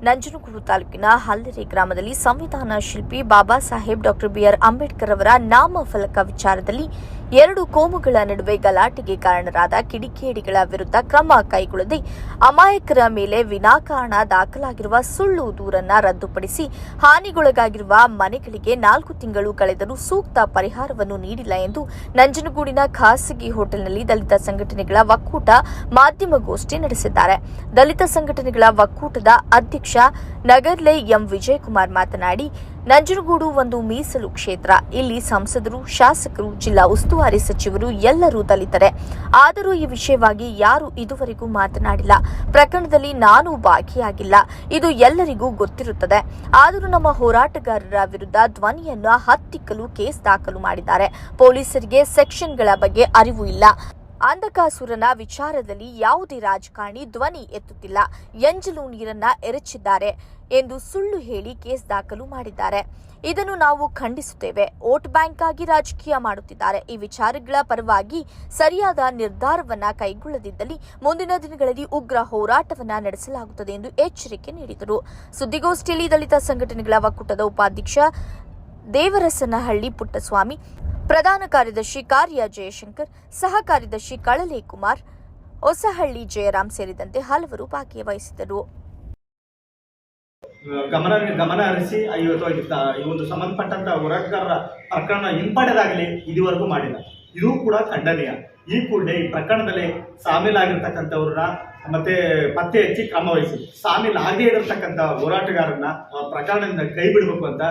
ನಂಜನಗೂಡು ತಾಲೂಕಿನ ಹಲ್ಲೆರೆ ಗ್ರಾಮದಲ್ಲಿ ಸಂವಿಧಾನ ಶಿಲ್ಪಿ ಬಾಬಾ ಸಾಹೇಬ್ ಡಾಕ್ಟರ್ ಬಿಆರ್ ಅಂಬೇಡ್ಕರ್ ಅವರ ನಾಮಫಲಕ ವಿಚಾರದಲ್ಲಿ ಎರಡು ಕೋಮುಗಳ ನಡುವೆ ಗಲಾಟೆಗೆ ಕಾರಣರಾದ ಕಿಡಿಗೇಡಿಗಳ ವಿರುದ್ಧ ಕ್ರಮ ಕೈಗೊಳ್ಳದೆ ಅಮಾಯಕರ ಮೇಲೆ ವಿನಾಕಾರಣ ದಾಖಲಾಗಿರುವ ಸುಳ್ಳು ದೂರನ್ನು ರದ್ದುಪಡಿಸಿ ಹಾನಿಗೊಳಗಾಗಿರುವ ಮನೆಗಳಿಗೆ 4 ತಿಂಗಳು ಕಳೆದರೂ ಸೂಕ್ತ ಪರಿಹಾರವನ್ನು ನೀಡಿಲ್ಲ ಎಂದು ನಂಜನಗೂಡಿನ ಖಾಸಗಿ ಹೋಟೆಲ್ನಲ್ಲಿ ದಲಿತ ಸಂಘಟನೆಗಳ ಒಕ್ಕೂಟ ಮಾಧ್ಯಮಗೋಷ್ಠಿ ನಡೆಸಿದ್ದಾರೆ. ದಲಿತ ಸಂಘಟನೆಗಳ ಒಕ್ಕೂಟದ ಅಧ್ಯಕ್ಷ ನಗರ್ಲೆ ಎಂ ವಿಜಯಕುಮಾರ್ ಮಾತನಾಡಿ, ನಂಜನಗೂಡು ಒಂದು ಮೀಸಲು ಕ್ಷೇತ್ರ. ಇಲ್ಲಿ ಸಂಸದರು, ಶಾಸಕರು, ಜಿಲ್ಲಾ ಉಸ್ತುವಾರಿ ಸಚಿವರು ಎಲ್ಲರೂ ದಲಿತರೆ. ಆದರೂ ಈ ವಿಷಯವಾಗಿ ಯಾರೂ ಇದುವರೆಗೂ ಮಾತನಾಡಿಲ್ಲ. ಪ್ರಕರಣದಲ್ಲಿ ನಾನು ಭಾಗಿಯಾಗಿಲ್ಲ. ಇದು ಎಲ್ಲರಿಗೂ ಗೊತ್ತಿರುತ್ತದೆ. ಆದರೂ ನಮ್ಮ ಹೋರಾಟಗಾರರ ವಿರುದ್ಧ ಧ್ವನಿಯನ್ನು ಹತ್ತಿಕ್ಕಲು ಕೇಸ್ ದಾಖಲು ಮಾಡಿದ್ದಾರೆ. ಪೊಲೀಸರಿಗೆ ಸೆಕ್ಷನ್ಗಳ ಬಗ್ಗೆ ಅರಿವು ಇಲ್ಲ. ಅಂಧಕಾಸುರನ ವಿಚಾರದಲ್ಲಿ ಯಾವುದೇ ರಾಜಕಾರಣಿ ಧ್ವನಿ ಎತ್ತುತ್ತಿಲ್ಲ. ಎಂಜಲು ನೀರನ್ನ ಎರಚಿದ್ದಾರೆ ಎಂದು ಸುಳ್ಳು ಹೇಳಿ ಕೇಸ್ ದಾಖಲು ಮಾಡಿದ್ದಾರೆ. ಇದನ್ನು ನಾವು ಖಂಡಿಸುತ್ತೇವೆ. ವೋಟ್ ಬ್ಯಾಂಕ್ ಆಗಿ ರಾಜಕೀಯ ಮಾಡುತ್ತಿದ್ದಾರೆ. ಈ ವಿಚಾರಗಳ ಪರವಾಗಿ ಸರಿಯಾದ ನಿರ್ಧಾರವನ್ನ ಕೈಗೊಳ್ಳದಿದ್ದಲ್ಲಿ ಮುಂದಿನ ದಿನಗಳಲ್ಲಿ ಉಗ್ರ ಹೋರಾಟವನ್ನ ನಡೆಸಲಾಗುತ್ತದೆ ಎಂದು ಎಚ್ಚರಿಕೆ ನೀಡಿದರು. ಸುದ್ದಿಗೋಷ್ಠಿಯಲ್ಲಿ ದಲಿತ ಸಂಘಟನೆಗಳ ಒಕ್ಕೂಟದ ಉಪಾಧ್ಯಕ್ಷ ದೇವರಸನಹಳ್ಳಿ ಪುಟ್ಟಸ್ವಾಮಿ, ಪ್ರಧಾನ ಕಾರ್ಯದರ್ಶಿ ಕಾರ್ಯ ಜಯಶಂಕರ್, ಸಹ ಕಾರ್ಯದರ್ಶಿ ಕಳಲೆ ಕುಮಾರ್, ಹೊಸಹಳ್ಳಿ ಜಯರಾಮ್ ಸೇರಿದಂತೆ ಹಲವರು ಭಾಗವಹಿಸಿದರು. ಗಮನ ಹರಿಸಿ ಈ ಒಂದು ಸಂಬಂಧಪಟ್ಟಂತ ಹೋರಾಟಗಾರರ ಪ್ರಕರಣ ಹಿಂಪಡೆದಾಗಲಿ ಇದುವರೆಗೂ ಮಾಡಿಲ್ಲ. ಇದು ಕೂಡ ಖಂಡನೀಯ. ಈ ಕೂಡಲೇ ಈ ಪ್ರಕರಣದಲ್ಲಿ ಸಾಮೀಲಾಗಿರ್ತಕ್ಕಂಥವ್ರನ್ನ ಮತ್ತೆ ಪತ್ತೆ ಹಚ್ಚಿ ಕ್ರಮ ವಹಿಸಿ, ಸಾಮೀಲಾಗದೇ ಇರತಕ್ಕಂಥ ಹೋರಾಟಗಾರರನ್ನ ಪ್ರಕರಣದಿಂದ ಕೈ ಬಿಡಬೇಕು ಅಂತ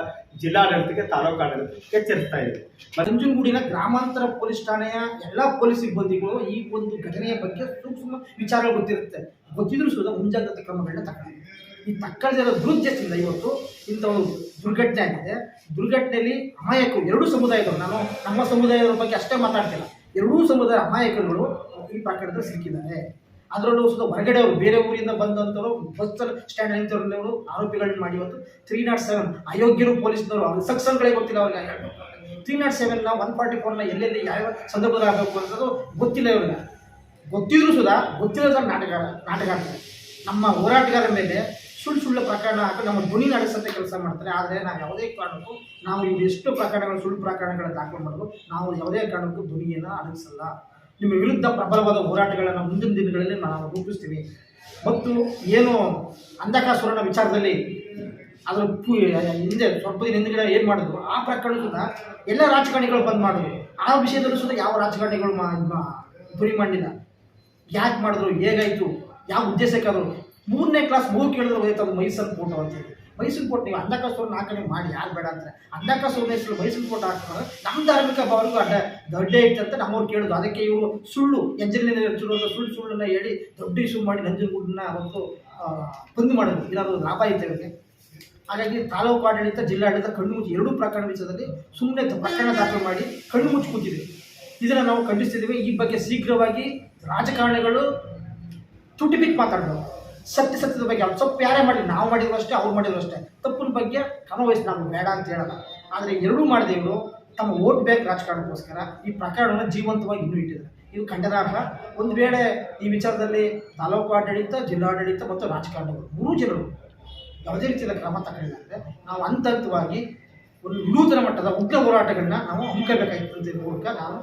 ಜಿಲ್ಲಾಡಳಿತಕ್ಕೆ, ತಾಲೂಕು ಆಡಳಿತಕ್ಕೆ ಎಚ್ಚರಿಸ್ತಾ ಇದೆ. ನಂಜನಗೂಡಿನ ಗ್ರಾಮಾಂತರ ಪೊಲೀಸ್ ಠಾಣೆಯ ಎಲ್ಲ ಪೊಲೀಸ್ ಸಿಬ್ಬಂದಿಗಳು ಈ ಒಂದು ಘಟನೆಯ ಬಗ್ಗೆ ಸೂಕ್ಷ್ಮ ವಿಚಾರಗಳು ಗೊತ್ತಿದ್ರೂ ಸುದ ಮುಂಜಾಗ್ರತೆ ಕ್ರಮಗಳನ್ನ ತಗೊಂಡಿದೆ. ಈ ತಕ್ಕಳಿರೋ ದುರುದ್ದೇಶದಿಂದ ಇವತ್ತು ಇಂಥ ಒಂದು ದುರ್ಘಟನೆ ಆಗಿದೆ. ದುರ್ಘಟನೆಯಲ್ಲಿ ಅಮಾಯಕರು ಎರಡೂ ಸಮುದಾಯದವರು, ನಾನು ನಮ್ಮ ಸಮುದಾಯದ ಬಗ್ಗೆ ಅಷ್ಟೇ ಮಾತಾಡ್ತಿಲ್ಲ, ಎರಡೂ ಸಮುದಾಯ ಅಮಾಯಕರುಗಳು ಈ ಪ್ರಕರಣದಲ್ಲಿ ಸಿಕ್ಕಿದ್ದಾರೆ. ಅದರಲ್ಲೂ ಸುದ ಹೊರಗಡೆ ಅವರು ಬೇರೆ ಊರಿಂದ ಬಂದಂಥವ್ರು ಬಸ್ ಸ್ಟ್ಯಾಂಡ್ ನಿಂತವ್ರನ್ನವರು ಆರೋಪಿಗಳನ್ನ ಮಾಡಿ ಇವತ್ತು 307 ಅಯೋಗ್ಯರು ಪೊಲೀಸ್ನವರು ಅವ್ರ ಸೆಕ್ಷನ್ಗಳೇ ಗೊತ್ತಿಲ್ಲ ಅವ್ರಿಗೆ. 307ನ 144ನ ಎಲ್ಲೆಲ್ಲಿ ಯಾವ ಸಂದರ್ಭದಲ್ಲಿ ಆಗಬೇಕು ಅನ್ನೋದು ಗೊತ್ತಿಲ್ಲ ಇವ್ರಿಗೆ. ಗೊತ್ತಿದ್ರು ಸುದ ಗೊತ್ತಿರೋದ್ರ ನಾಟಕ ಆಡ್ತಾರೆ. ನಮ್ಮ ಹೋರಾಟಗಾರರ ಮೇಲೆ ಸುಳ್ಳು ಪ್ರಕರಣ ಹಾಕಿ ನಮ್ಮ ಧ್ವನಿ ನಡೆಸಂತೆ ಕೆಲಸ ಮಾಡ್ತಾರೆ. ಆದರೆ ನಾವು ಯಾವುದೇ ಕಾರಣಕ್ಕೂ ನಾವು ಇವು ಎಷ್ಟು ಪ್ರಕರಣಗಳು ಸುಳ್ಳು ಪ್ರಕರಣಗಳ ದಾಖಲು ಮಾಡೋದು, ನಾವು ಯಾವುದೇ ಕಾರಣಕ್ಕೂ ಧ್ವನಿಯನ್ನು ಅಡಗಿಸಲ್ಲ. ನಿಮ್ಮ ವಿರುದ್ಧ ಪ್ರಬಲವಾದ ಹೋರಾಟಗಳನ್ನು ಮುಂದಿನ ದಿನಗಳಲ್ಲಿ ನಾವು ರೂಪಿಸ್ತೀವಿ. ಮತ್ತು ಏನು ಅಂಧಕಾಸುರನ ವಿಚಾರದಲ್ಲಿ ಅದರ ಹಿಂದೆ ಸ್ವಲ್ಪ ದಿನ ಹಿಂದುಗಡೆ ಏನು ಮಾಡಿದ್ರು ಆ ಪ್ರಕರಣ ಸುದ ಎಲ್ಲ ರಾಜಕಾರಣಿಗಳು ಬಂದ್ ಮಾಡಿದ್ರು. ಆ ವಿಷಯದಲ್ಲೂ ಸುದ ಯಾವ ರಾಜಕಾರಣಿಗಳು ಧ್ವನಿ ಮಾಡಿಲ್ಲ. ಯಾಕೆ ಮಾಡಿದ್ರು, ಹೇಗಾಯಿತು, ಯಾವ ಉದ್ದೇಶಕ್ಕಾದ್ರು. 3ನೇ ಕ್ಲಾಸ್ 3 ಕೇಳಿದ್ರೆ ಹೋಯ್ತು ಅದು ಮೈಸೂರು ಫೋಟೋ ಅಂತೇಳಿ. ಮೈಸೂರು ಫೋಟೋ ನೀವು ಅಂಧಕಾಸುರನ ಹಾಕಣೆ ಮಾಡಿ ಯಾರು ಬೇಡ ಅಂತಾರೆ. ಅಂಧಕಾಸುರನ ಹೆಸರು ಮೈಸೂರು ಫೋಟೋ ಹಾಕಿದ್ರೆ ನಮ್ಮ ಧಾರ್ಮಿಕ ಭಾವನೆಗೂ ದೊಡ್ಡೇ ಇತ್ತಂತ ನಮ್ಮವ್ರು ಕೇಳೋದು. ಅದಕ್ಕೆ ಇವರು ಸುಳ್ಳು ಎಂಜಲಿನ ಸುಳ್ಳನ್ನು ಹೇಳಿ ದೊಡ್ಡ ಇಶ್ಯೂ ಮಾಡಿ ನಂಜನಗೂಡನ್ನ ಅವತ್ತು ಬಂದ್ ಮಾಡಿದ್ರು. ಏನಾದರೂ ಲಾಭ ಇತ್ತು ಇವರಿಗೆ. ಹಾಗಾಗಿ ತಾಲೂಕು ಆಡಳಿತ, ಜಿಲ್ಲಾಡಳಿತ ಕಣ್ಣು ಮುಚ್ಚಿ ಎರಡೂ ಪ್ರಕರಣ ವಿಷಯದಲ್ಲಿ ಸುಮ್ಮನೆ ಪ್ರಕರಣ ದಾಖಲು ಮಾಡಿ ಕಣ್ಣು ಮುಚ್ಚಿ ಕೂತಿದ್ವಿ. ಇದನ್ನು ನಾವು ಖಂಡಿಸ್ತಿದ್ದೀವಿ. ಈ ಬಗ್ಗೆ ಶೀಘ್ರವಾಗಿ ರಾಜಕಾರಣಿಗಳು ತುಟಿ ಬಿಟ್ಟು ಮಾತಾಡೋದು. ಸತ್ಯದ ಬಗ್ಗೆ ಅವ್ರು ತಪ್ಪು ಯಾರೇ ಮಾಡಲಿ, ನಾವು ಮಾಡಿದ್ರು ಅಷ್ಟೇ, ಅವ್ರು ಮಾಡಿದ್ರು ಅಷ್ಟೇ. ತಪ್ಪಿನ ಬಗ್ಗೆ ಕ್ರಮ ವಹಿಸಿ ನಾವು ಬೇಡ ಅಂತ ಹೇಳಲ್ಲ. ಆದರೆ ಎರಡೂ ಮಾಡಿದೆ ಇವರು ತಮ್ಮ ವೋಟ್ ಬ್ಯಾಂಕ್ ರಾಜಕಾರಣಕ್ಕೋಸ್ಕರ ಈ ಪ್ರಕರಣವನ್ನು ಜೀವಂತವಾಗಿ ಇನ್ನೂ ಇಟ್ಟಿದ್ದಾರೆ. ಇದು ಖಂಡನಾರ್ಹ. ಒಂದು ವೇಳೆ ಈ ವಿಚಾರದಲ್ಲಿ ತಾಲೂಕು ಆಡಳಿತ, ಜಿಲ್ಲಾಡಳಿತ ಮತ್ತು ರಾಜಕಾರಣಿಗಳು 3 ಜನರು ಯಾವುದೇ ರೀತಿಯ ಕ್ರಮ ತಗೊಂಡಿಲ್ಲ ಅಂದರೆ ನಾವು ಹಂತವಾಗಿ ಒಂದು ವಿನೂತನ ಮಟ್ಟದ ಉಗ್ರ ಹೋರಾಟಗಳನ್ನ ನಾವು ಹಮ್ಮಿಕೊಳ್ಳಬೇಕಾಗಿತ್ತು ಅಂತ ಮೂಲಕ ನಾನು